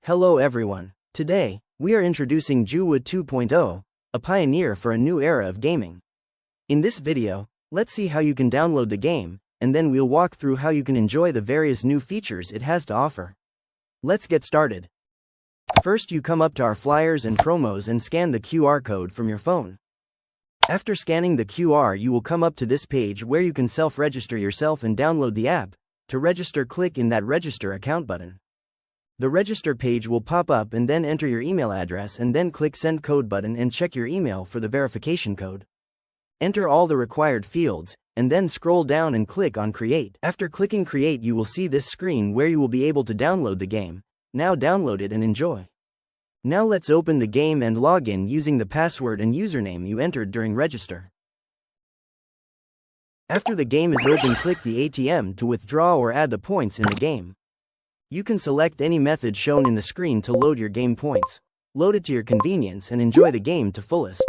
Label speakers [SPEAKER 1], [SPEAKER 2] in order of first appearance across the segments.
[SPEAKER 1] Hello everyone. Today, we are introducing JUWA 2.0, a pioneer for a new era of gaming. In this video, let's see how you can download the game, and then we'll walk through how you can enjoy the various new features it has to offer. Let's get started. First, you come up to our flyers and promos and scan the QR code from your phone. After scanning the QR, you will come up to this page where you can self-register yourself and download the app. To register, click in that Register Account button. The register page will pop up, and then enter your email address and then click Send Code button and check your email for the verification code. Enter all the required fields, and then scroll down and click on Create. After clicking Create, you will see this screen where you will be able to download the game. Now download it and enjoy. Now let's open the game and log in using the password and username you entered during register. After the game is open, click the ATM to withdraw or add the points in the game. You can select any method shown in the screen to load your game points. Load it to your convenience and enjoy the game to fullest.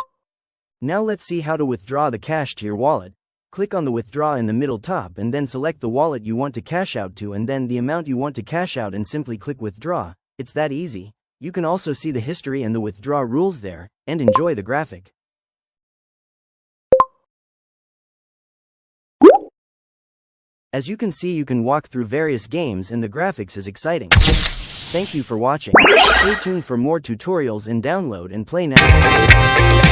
[SPEAKER 1] Now let's see how to withdraw the cash to your wallet. Click on the withdraw in the middle top and then select the wallet you want to cash out to and then the amount you want to cash out and simply click withdraw. It's that easy. You can also see the history and the withdraw rules there, and enjoy the graphic. As you can see, you can walk through various games and the graphics is exciting. Thank you for watching. Stay tuned for more tutorials and download and play now.